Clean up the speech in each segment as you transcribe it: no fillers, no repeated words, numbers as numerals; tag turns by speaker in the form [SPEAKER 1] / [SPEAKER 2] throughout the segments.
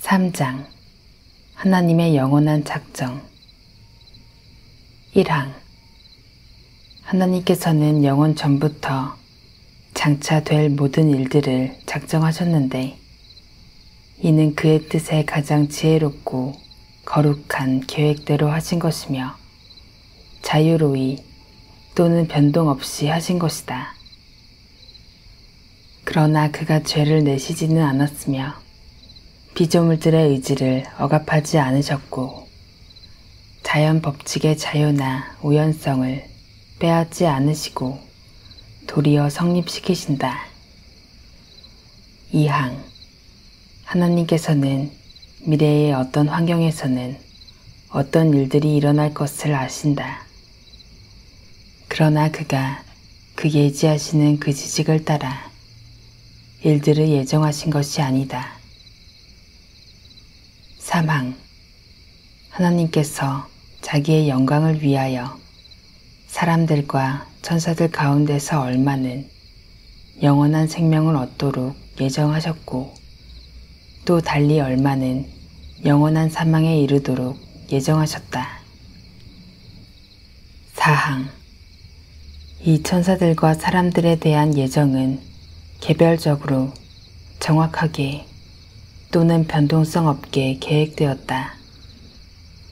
[SPEAKER 1] 3장 하나님의 영원한 작정 1항 하나님께서는 영원 전부터 장차 될 모든 일들을 작정하셨는데 이는 그의 뜻에 가장 지혜롭고 거룩한 계획대로 하신 것이며 자유로이 또는 변동 없이 하신 것이다. 그러나 그가 죄를 내시지는 않았으며 피조물들의 의지를 억압하지 않으셨고 자연 법칙의 자유나 우연성을 빼앗지 않으시고 도리어 성립시키신다. 2항 하나님께서는 미래의 어떤 환경에서는 어떤 일들이 일어날 것을 아신다. 그러나 그가 그 예지하시는 그 지식을 따라 일들을 예정하신 것이 아니다. 3항 하나님께서 자기의 영광을 위하여 사람들과 천사들 가운데서 얼마는 영원한 생명을 얻도록 예정하셨고 또 달리 얼마는 영원한 사망에 이르도록 예정하셨다. 4항 이 천사들과 사람들에 대한 예정은 개별적으로 정확하게 또는 변동성 없게 계획되었다.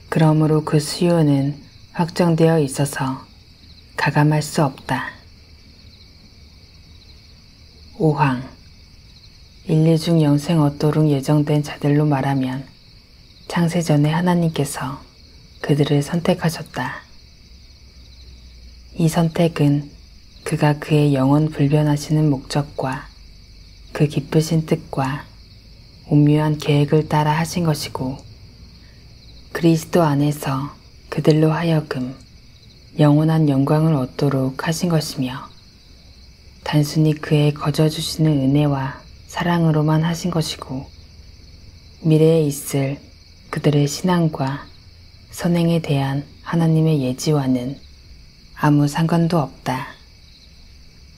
[SPEAKER 1] 그러므로 그 수요는 확정되어 있어서 가감할 수 없다. 5항 인류 중 영생 얻도록 예정된 자들로 말하면 창세전에 하나님께서 그들을 선택하셨다. 이 선택은 그가 그의 영원 불변하시는 목적과 그 기쁘신 뜻과 오묘한 계획을 따라 하신 것이고 그리스도 안에서 그들로 하여금 영원한 영광을 얻도록 하신 것이며 단순히 그의 거저주시는 은혜와 사랑으로만 하신 것이고 미래에 있을 그들의 신앙과 선행에 대한 하나님의 예지와는 아무 상관도 없다.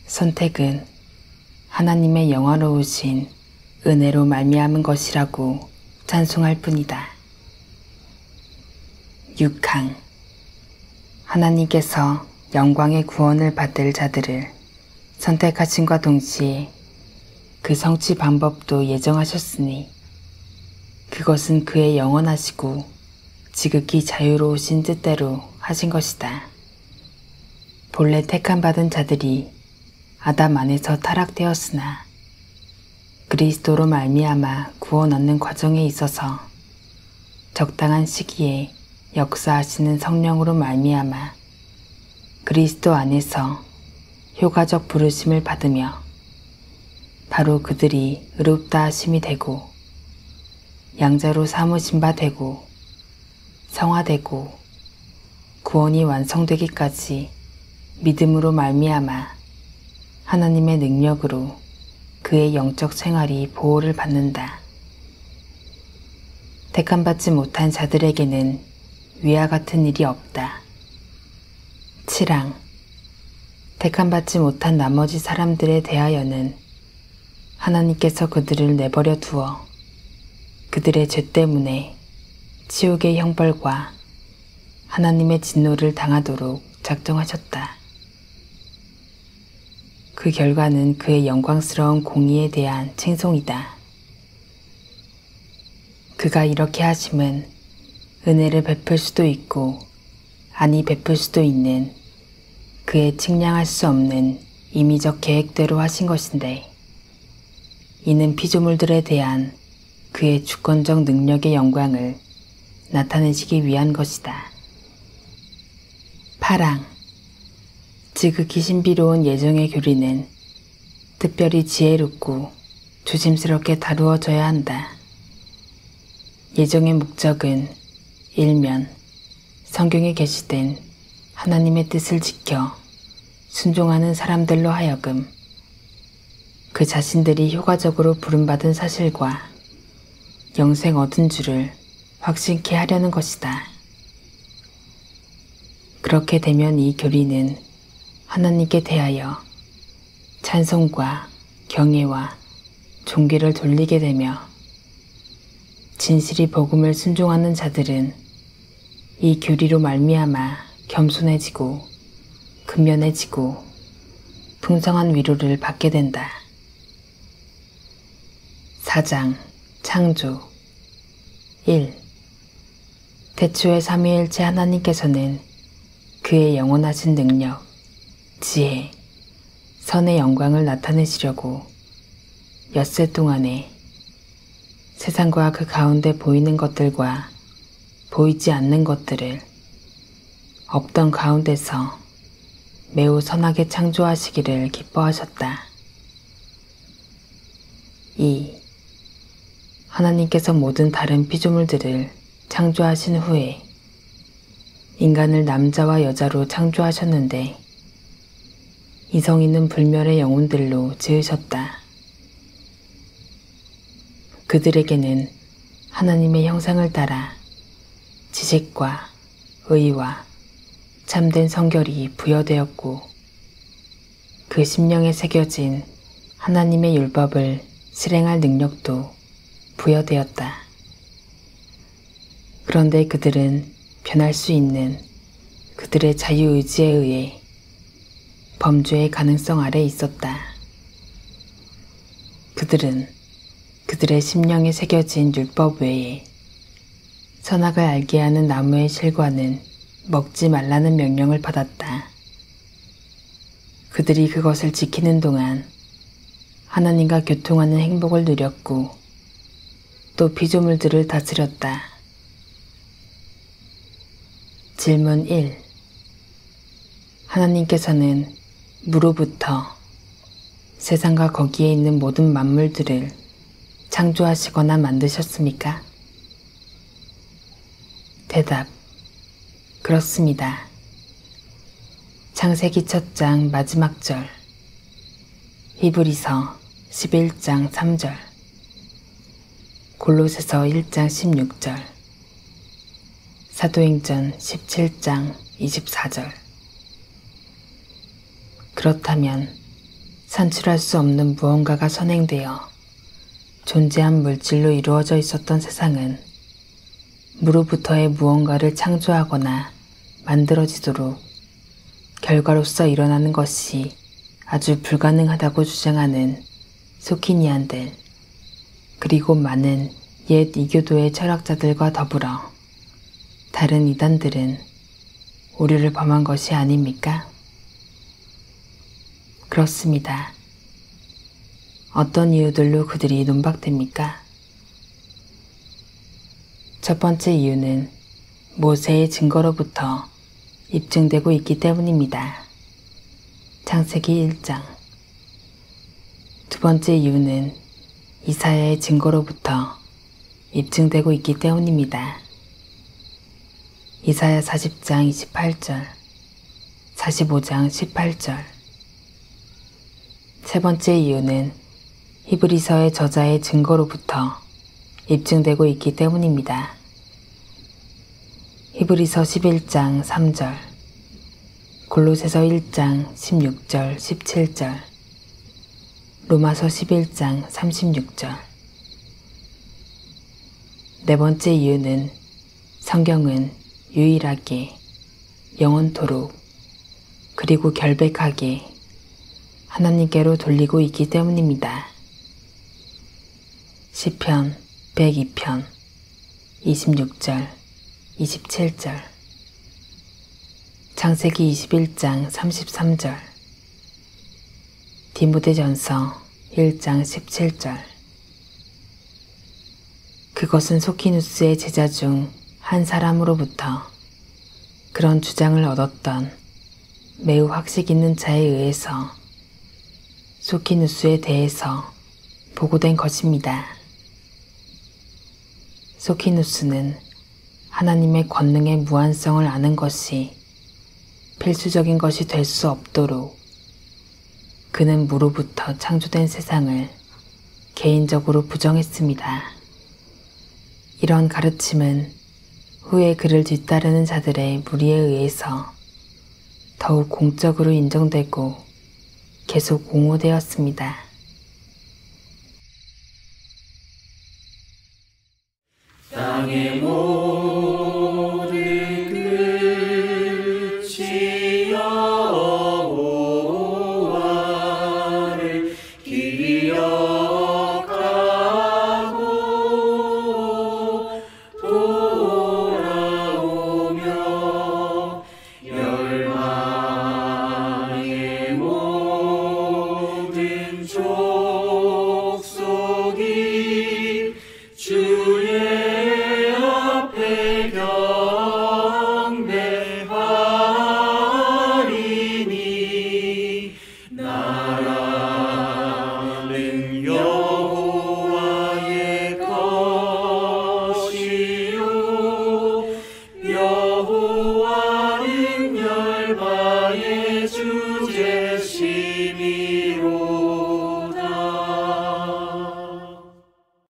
[SPEAKER 1] 선택은 하나님의 영화로우신 은혜로 말미암은 것이라고 찬송할 뿐이다. 6항 하나님께서 영광의 구원을 받을 자들을 선택하심과 동시에 그 성취 방법도 예정하셨으니 그것은 그의 영원하시고 지극히 자유로우신 뜻대로 하신 것이다. 본래 택함받은 자들이 아담 안에서 타락되었으나 그리스도로 말미암아 구원 얻는 과정에 있어서 적당한 시기에 역사하시는 성령으로 말미암아 그리스도 안에서 효과적 부르심을 받으며 바로 그들이 의롭다 하심이 되고 양자로 삼으신 바 되고 성화되고 구원이 완성되기까지 믿음으로 말미암아 하나님의 능력으로 그의 영적 생활이 보호를 받는다. 택함받지 못한 자들에게는 위와 같은 일이 없다. 7항 택함받지 못한 나머지 사람들에 대하여는 하나님께서 그들을 내버려 두어 그들의 죄 때문에 지옥의 형벌과 하나님의 진노를 당하도록 작정하셨다. 그 결과는 그의 영광스러운 공의에 대한 칭송이다. 그가 이렇게 하심은 은혜를 베풀 수도 있고 아니 베풀 수도 있는 그의 측량할 수 없는 임의적 계획대로 하신 것인데 이는 피조물들에 대한 그의 주권적 능력의 영광을 나타내시기 위한 것이다. 8항 지극히 신비로운 예정의 교리는 특별히 지혜롭고 조심스럽게 다루어져야 한다. 예정의 목적은 일면 성경에 게시된 하나님의 뜻을 지켜 순종하는 사람들로 하여금 그 자신들이 효과적으로 부름받은 사실과 영생 얻은 줄을 확신케 하려는 것이다. 그렇게 되면 이 교리는 하나님께 대하여 찬송과 경외와 존귀를 돌리게 되며 진실이 복음을 순종하는 자들은 이 교리로 말미암아 겸손해지고 근면해지고 풍성한 위로를 받게 된다. 4장 창조 1. 태초의 삼위일체 하나님께서는 그의 영원하신 능력, 지혜, 선의 영광을 나타내시려고 엿새 동안에 세상과 그 가운데 보이는 것들과 보이지 않는 것들을 없던 가운데서 매우 선하게 창조하시기를 기뻐하셨다. 2. 하나님께서 모든 다른 피조물들을 창조하신 후에 인간을 남자와 여자로 창조하셨는데 이성 있는 불멸의 영혼들로 지으셨다. 그들에게는 하나님의 형상을 따라 지식과 의와 참된 성결이 부여되었고 그 심령에 새겨진 하나님의 율법을 실행할 능력도 부여되었다. 그런데 그들은 변할 수 있는 그들의 자유의지에 의해 범죄의 가능성 아래 있었다. 그들은 그들의 심령에 새겨진 율법 외에 선악을 알게 하는 나무의 실과는 먹지 말라는 명령을 받았다. 그들이 그것을 지키는 동안 하나님과 교통하는 행복을 누렸고 또 피조물들을 다스렸다. 질문 1. 하나님께서는 무로부터 세상과 거기에 있는 모든 만물들을 창조하시거나 만드셨습니까? 대답. 그렇습니다. 창세기 1장 마지막 절, 히브리서 11장 3절, 골로새서 1장 16절, 사도행전 17장 24절. 그렇다면 산출할 수 없는 무언가가 선행되어 존재한 물질로 이루어져 있었던 세상은 무로부터의 무언가를 창조하거나 만들어지도록 결과로서 일어나는 것이 아주 불가능하다고 주장하는 소키니안들, 그리고 많은 옛 이교도의 철학자들과 더불어 다른 이단들은 오류를 범한 것이 아닙니까? 그렇습니다. 어떤 이유들로 그들이 논박됩니까? 첫 번째 이유는 모세의 증거로부터 입증되고 있기 때문입니다. 창세기 1장. 두 번째 이유는 이사야의 증거로부터 입증되고 있기 때문입니다. 이사야 40장 28절, 45장 18절. 세 번째 이유는 히브리서의 저자의 증거로부터 입증되고 있기 때문입니다. 히브리서 11장 3절, 골로새서 1장 16절 17절, 로마서 11장 36절. 네 번째 이유는 성경은 유일하게, 영원토록, 그리고 결백하게 하나님께로 돌리고 있기 때문입니다. 시편 102편 26절 27절, 창세기 21장 33절, 디모데전서 1장 17절. 그것은 소키누스의 제자 중 한 사람으로부터 그런 주장을 얻었던 매우 학식 있는 자에 의해서 소키누스에 대해서 보고된 것입니다. 소키누스는 하나님의 권능의 무한성을 아는 것이 필수적인 것이 될 수 없도록 그는 무로부터 창조된 세상을 개인적으로 부정했습니다. 이런 가르침은 후에 그를 뒤따르는 자들의 무리에 의해서 더욱 공적으로 인정되고 계속 옹호되었습니다.
[SPEAKER 2] 세상의